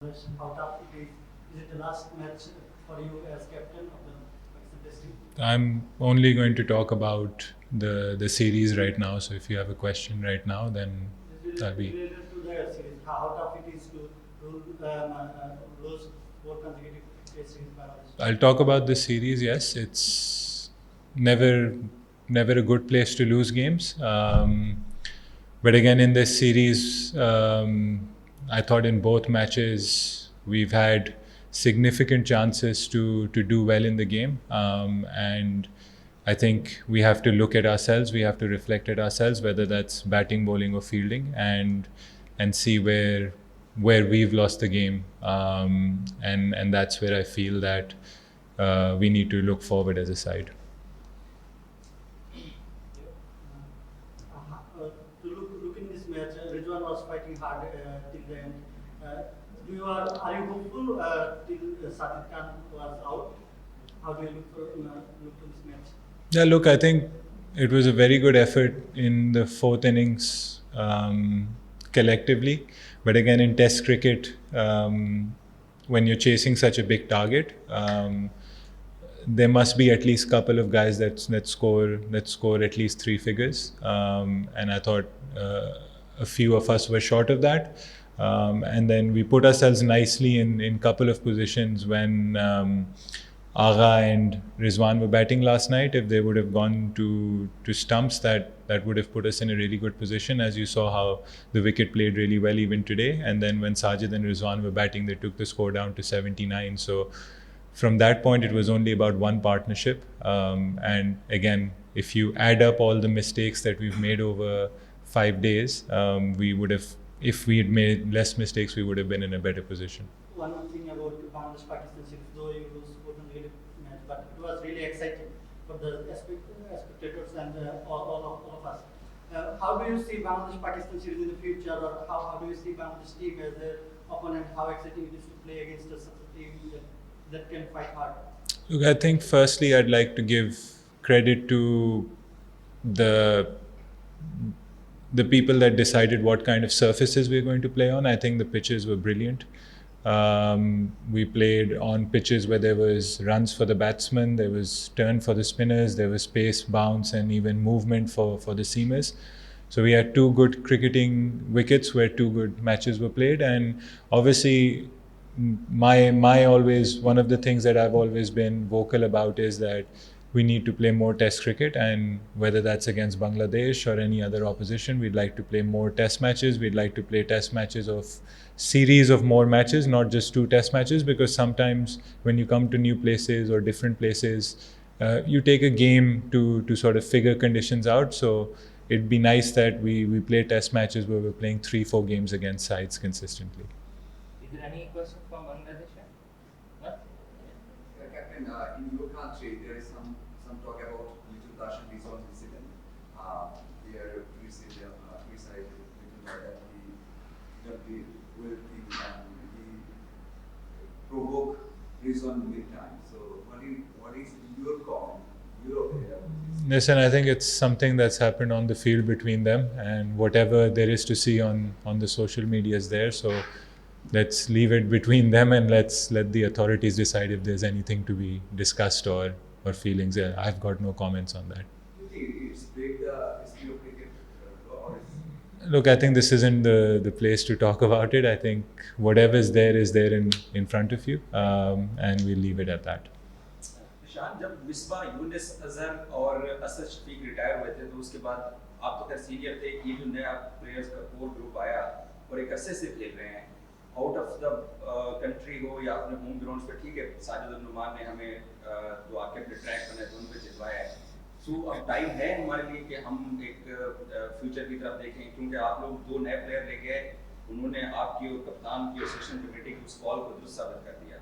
How tough it is. Is it the last match for you as captain of the Pakistan Test team? I'm only going to talk about the series right now. So if you have a question right now, then that'll be. Related to the series, how tough it is to lose 4 consecutive Test series by Bangladesh. I'll talk about the series. Yes, it's never a good place to lose games. But again, in this series, I thought in both matches we've had significant chances to do well in the game, and I think we have to look at ourselves. We have to reflect at ourselves, whether that's batting, bowling, or fielding, and see where we've lost the game, and that's where I feel that we need to look forward as a side. To look in this match, Rizwan was fighting hard till the end. Are you hopeful till Sajid Khan was out? How do you look to this match? Yeah, look, I think it was a very good effort in the fourth innings collectively. But again, in Test cricket, when you're chasing such a big target, there must be at least a couple of guys that score at least 3 figures. And I thought a few of us were short of that. And then we put ourselves nicely in couple of positions when Agha and Rizwan were batting last night. If they would have gone to stumps, that would have put us in a really good position. As you saw how the wicket played really well even today. And then when Sajid and Rizwan were batting, they took the score down to 79. So from that point, it was only about one partnership. And again, if you add up all the mistakes that we've made over 5 days, we would have, if we had made less mistakes, we would have been in a better position. One thing about Bangladesh Pakistan series, though you lose wasn't really match, but it was really exciting for the spectators and all of us. How do you see Bangladesh Pakistan series in the future, or how do you see Bangladesh team as an opponent? How exciting it is to play against such a team that can fight hard? Look, I think firstly I'd like to give credit to the people that decided what kind of surfaces we're going to play on. I think the pitches were brilliant. We played on pitches where there was runs for the batsmen, there was turn for the spinners, there was pace, bounce, and even movement for the seamers. So we had 2 good cricketing wickets where 2 good matches were played. And obviously my always, one of the things that I've always been vocal about is that we need to play more Test cricket, and whether that's against Bangladesh or any other opposition, we'd like to play more Test matches. We'd like to play Test matches of series of more matches, not just 2 Test matches, because sometimes when you come to new places or different places, you take a game to sort of figure conditions out. So it'd be nice that we play Test matches where we're playing 3-4 games against sides consistently. Is there any question from Bangladesh? No? Captain, in your country, there is some talk about Little Darshan Rizwan incident. Where we see the criticize Little that he will think and he provoke Rizwan mid-time. So what is your comment, your opinion? Listen, I think it's something that's happened on the field between them, and whatever there is to see on the social media is there. So let's leave it between them, and let's let the authorities decide if there's anything to be discussed or feelings. I've got no comments on that. Do you think it's break the history of cricket? Or Look, I think this isn't the place to talk about it. I think whatever's there is there in front of you, and we'll leave it at that. शान जब मिसबा यूनिस अजहर और Asad Shafiq retire हुए थे तो उसके बाद आप तो खैर सीनियर थे, ये जो नया प्लेयर्स का कोर ग्रुप आया और एक अरसे से खेल रहे हैं आउट ऑफ द कंट्री हो या अपने होम ग्राउंड्स पे, ठीक है साजिद और नुमान ने हमें जो आके अपने ट्रैक बनाए थे उन पे जितवाया है. सो अब टाइम है हमारे लिए कि हम एक फ्यूचर की तरफ देखें, क्योंकि आप लोग 2 नए प्लेयर ले गए, उन्होंने आपकी और कप्तान की और सेशन कमेटी की उस कॉल को दुरुस्त साबित कर दिया.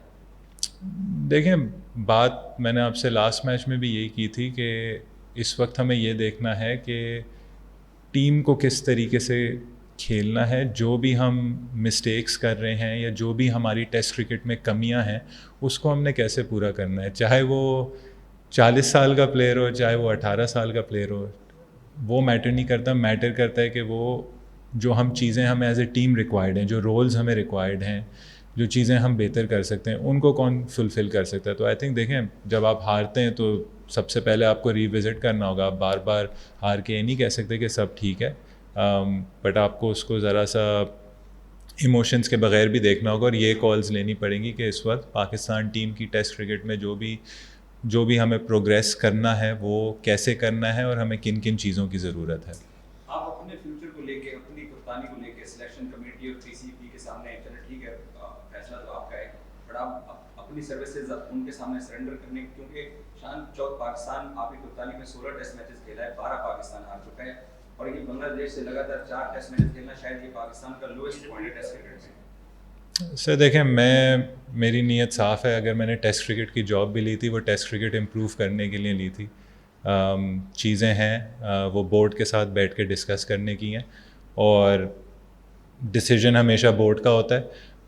देखें, बात मैंने आपसे लास्ट मैच में भी यही की थी कि इस वक्त हमें ये देखना है कि टीम को किस तरीके से खेलना है. जो भी हम मिस्टेक्स कर रहे हैं या जो भी हमारी टेस्ट क्रिकेट में कमियां हैं, उसको हमने कैसे पूरा करना है. चाहे वो 40 साल का प्लेयर हो, चाहे वो 18 साल का प्लेयर हो, वो मैटर नहीं करता. मैटर करता है कि वो जो हम चीज़ें हमें एज ए टीम रिक्वायर्ड हैं, जो रोल्स हमें रिक्वायर्ड हैं, جو چیزیں ہم بہتر کر سکتے ہیں ان کو کون فلفل کر سکتا ہے. تو آئی تھنک دیکھیں جب آپ ہارتے ہیں تو سب سے پہلے آپ کو ریوزٹ کرنا ہوگا. آپ بار بار ہار کے یہ نہیں کہہ سکتے کہ سب ٹھیک ہے, بٹ آپ کو اس کو ذرا سا ایموشنس کے بغیر بھی دیکھنا ہوگا, اور یہ کالز لینی پڑیں گی کہ اس وقت پاکستان ٹیم کی ٹیسٹ کرکٹ میں جو بھی ہمیں پروگریس کرنا ہے وہ کیسے کرنا ہے, اور ہمیں کن کن چیزوں کی ضرورت ہے. آپ اپنے فیوچر کو لے کے, اپنی کپتانی کو لے کے سلیکشن کمیٹی اور پی سی بی کے سامنے, چلے ٹھیک ہے فیصلہ تو آپ کا ہے, بٹ آپ اپنی سروسز ان کے سامنے سرنڈر کرنے, کیونکہ شان چوک پاکستان آپ کی کپتانی میں 16 ٹیسٹ میچز کھیلا ہے, 12 پاکستان ہار چکا ہے, اور یہ بنگلہ دیش سے لگاتار 4 ٹیسٹ میچز کھیلنا شاید یہ پاکستان کا لوئسٹ پوائنٹ ہے ٹیسٹ کرکٹ میں. سر دیکھیں میری نیت صاف ہے. اگر میں نے ٹیسٹ کرکٹ کی جاب بھی لی تھی وہ ٹیسٹ کرکٹ امپروو کرنے کے لیے لی تھی. چیزیں ہیں وہ بورڈ کے ساتھ بیٹھ کے ڈسکس کرنے کی ہیں, اور ڈیسیجن ہمیشہ بورڈ کا ہوتا ہے,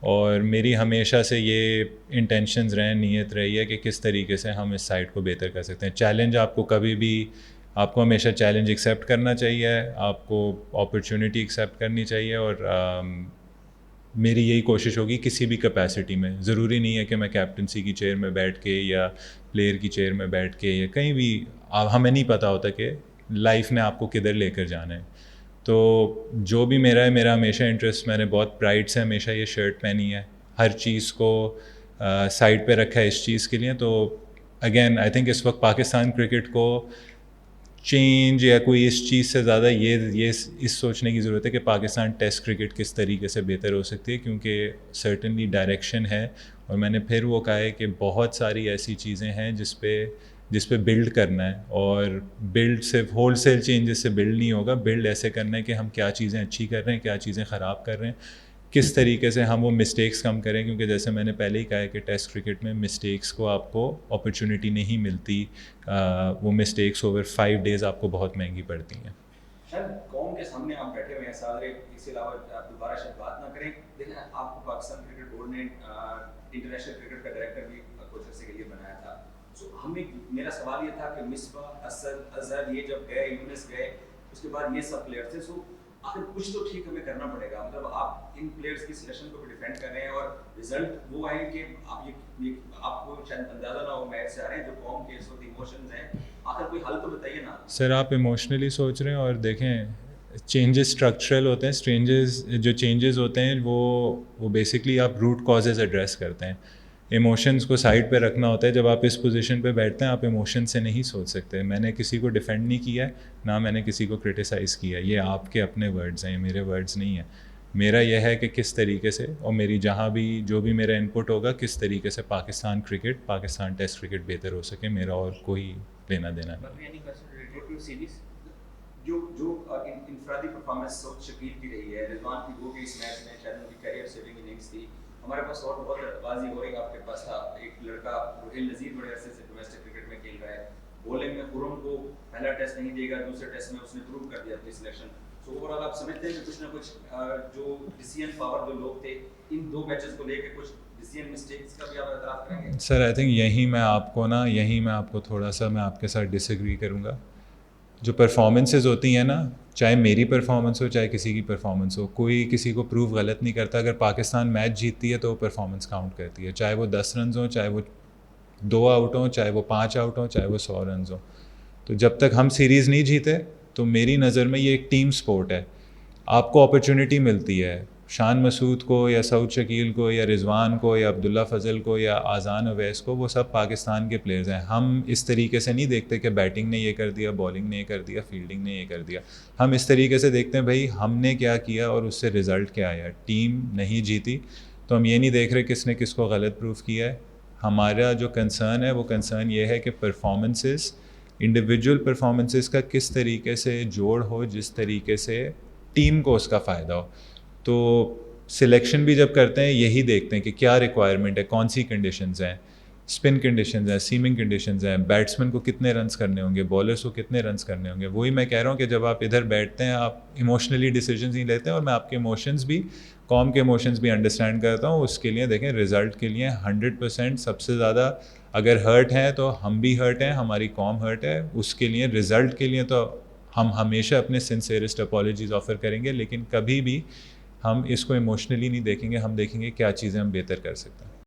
اور میری ہمیشہ سے یہ انٹینشنز رہیں, نیت رہی ہے کہ کس طریقے سے ہم اس سائٹ کو بہتر کر سکتے ہیں. چیلنج آپ کو ہمیشہ چیلنج ایکسیپٹ کرنا چاہیے, آپ کو اپرچونٹی ایکسیپٹ کرنی چاہیے, اور میری یہی کوشش ہوگی کسی بھی کیپیسٹی میں. ضروری نہیں ہے کہ میں کیپٹنسی کی چیئر میں بیٹھ کے یا پلیئر کی چیئر میں بیٹھ کے یا کہیں بھی, ہمیں نہیں پتہ ہوتا کہ لائف نے آپ کو کدھر لے کر جانا ہے. تو جو بھی میرا ہمیشہ انٹرسٹ, میں نے بہت پرائڈ سے ہمیشہ یہ شرٹ پہنی ہے, ہر چیز کو سائڈ پہ رکھا ہے اس چیز کے لیے. تو اگین آئی تھنک اس وقت پاکستان کرکٹ کو چینج یا کوئی اس چیز سے زیادہ یہ اس سوچنے کی ضرورت ہے کہ پاکستان ٹیسٹ کرکٹ کس طریقے سے بہتر ہو سکتی ہے, کیونکہ سرٹنلی ڈائریکشن ہے. اور میں نے پھر وہ کہا ہے کہ بہت ساری ایسی چیزیں ہیں جس پہ بلڈ کرنا ہے, اور بلڈ صرف ہول سیل چینجز سے بلڈ نہیں ہوگا. بلڈ ایسے کرنا ہے کہ ہم کیا چیزیں اچھی کر رہے ہیں, کیا چیزیں خراب کر رہے ہیں, کس طریقے سے ہم وہ مسٹیکس کم کریں, کیونکہ جیسے میں نے پہلے ہی کہا ہے کہ ٹیسٹ کرکٹ میں مسٹیکس کو آپ کو اپرچونٹی نہیں ملتی, وہ مسٹیکس اوور 5 days آپ کو بہت مہنگی پڑتی ہیں. شاید قوم کے سامنے آپ بیٹھے ہوئے ہیں صادرے, اس کے علاوہ آپ دوبارہ شاید بات نہ کریں. دیکھیں آپ کو پاکستان کرکٹ بورڈ نے انٹرنیشنل کرکٹ کا ڈائریکٹر بھی کچھ عرصے کے لیے بنایا تھا. میرا سوال یہ تھا کہ مصباح, اسد, اظہر یہ جب گئے, یونس گئے, اس کے بعد یہ سب پلیئر تھے, سو آخر کچھ تو ٹھیک ہمیں کرنا پڑے گا. مطلب آپ ان پلیئرس کی سلیکشن کو بھی ڈیفینڈ کر رہے ہیں, اور رزلٹ وہ آئے کہ آپ کو شاید اندازہ نہ ہو میچ سے آ رہے ہیں, جو قوم کے اس وقت ایموشنز ہیں, آخر کوئی حل تو بتائیے نا. سر آپ ایموشنلی سوچ رہے ہیں, اور دیکھیں چینجز اسٹرکچرل ہوتے ہیں. جو چینجز ہوتے ہیں وہ بیسکلی آپ روٹ کازز ایڈریس کرتے ہیں. ایموشنز کو سائڈ پہ رکھنا ہوتا ہے. جب آپ اس پوزیشن پہ بیٹھتے ہیں آپ ایموشن سے نہیں سوچ سکتے. میں نے کسی کو ڈیفینڈ نہیں کیا ہے, نہ میں نے کسی کو کرٹیسائز کیا ہے. یہ آپ کے اپنے ورڈز ہیں, یہ میرے ورڈز نہیں ہیں. میرا یہ ہے کہ کس طریقے سے, اور میری جو بھی میرا انپٹ ہوگا, کس طریقے سے پاکستان ٹیسٹ کرکٹ بہتر ہو سکے. میرا اور کوئی لینا دینا نہیں. جو انفرادی پرفارمنس سعود شکیل کی رہی ہے, رضوان کی گو کے اس میچ میں شاید ان کی کیریئر سیونگ اننگز تھی. ہمارے پاس اور بہت بازی ہو رہی ہے. آپ کے پاس تھا ایک لڑکا روہیل نذیر, بڑے عرصے سے ڈومیسٹک کرکٹ میں کھیل رہا ہے. بولنگ میں خرم کو پہلا ٹیسٹ نہیں دے گا, دوسرے ٹیسٹ میں اس نے پروو کر دیا اپنی سلیکشن. سو اوور آل آپ سمجھتے ہیں کہ کچھ نہ کچھ جو ڈیسیژن پاور جو لوگ تھے ان 2 میچز کو لے کے کچھ ڈیسیژن مسٹیکس کا بھی آپ اعتراف کریں گے؟ سر آئی تھنک یہیں میں آپ کو تھوڑا سا میں آپ کے ساتھ ڈس ایگری کروں گا. جو پرفارمنسز ہوتی ہیں نا, چاہے میری پرفارمنس ہو چاہے کسی کی پرفارمنس ہو, کوئی کسی کو پروف غلط نہیں کرتا. اگر پاکستان میچ جیتتی ہے تو وہ پرفارمنس کاؤنٹ کرتی ہے, چاہے وہ 10 رنز ہوں, چاہے وہ 2 آؤٹ ہوں, چاہے وہ 5 آؤٹ ہوں, چاہے وہ 100 رنز ہوں. تو جب تک ہم سیریز نہیں جیتے تو میری نظر میں یہ ایک ٹیم سپورٹ ہے. آپ کو اپرچونٹی ملتی ہے, شان مسعود کو یا سعود شکیل کو یا رضوان کو یا عبداللہ فضل کو یا آذان اویس کو, وہ سب پاکستان کے پلیئرز ہیں. ہم اس طریقے سے نہیں دیکھتے کہ بیٹنگ نے یہ کر دیا, بالنگ نے یہ کر دیا, فیلڈنگ نے یہ کر دیا. ہم اس طریقے سے دیکھتے ہیں بھائی ہم نے کیا کیا اور اس سے رزلٹ کیا آیا. ٹیم نہیں جیتی تو ہم یہ نہیں دیکھ رہے کس نے کس کو غلط پروف کیا ہے. ہمارا جو کنسرن ہے وہ کنسرن یہ ہے کہ پرفارمنسز, انڈیویجول پرفارمنسز کا کس طریقے سے جوڑ ہو, جس طریقے سے ٹیم کو اس کا فائدہ ہو. تو سلیکشن بھی جب کرتے ہیں یہی دیکھتے ہیں کہ کیا ریکوائرمنٹ ہے, کون سی کنڈیشنز ہیں, اسپن کنڈیشنز ہیں, سیمنگ کنڈیشنز ہیں, بیٹسمین کو کتنے رنز کرنے ہوں گے, بالرس کو کتنے رنز کرنے ہوں گے. وہی میں کہہ رہا ہوں کہ جب آپ ادھر بیٹھتے ہیں آپ ایموشنلی ڈیسیجنز نہیں لیتے ہیں, اور میں آپ کے ایموشنز بھی, قوم کے ایموشنز بھی انڈرسٹینڈ کرتا ہوں. اس کے لیے دیکھیں رزلٹ کے لیے 100% سب سے زیادہ اگر ہرٹ ہیں تو ہم بھی ہرٹ ہیں, ہماری قوم ہرٹ ہے. اس کے لیے رزلٹ کے لیے تو ہم ہمیشہ اپنے سنسیئرسٹ اپالوجیز آفر کریں گے, لیکن کبھی بھی ہم اس کو ایموشنلی نہیں دیکھیں گے, ہم دیکھیں گے کیا چیزیں ہم بہتر کر سکتے ہیں.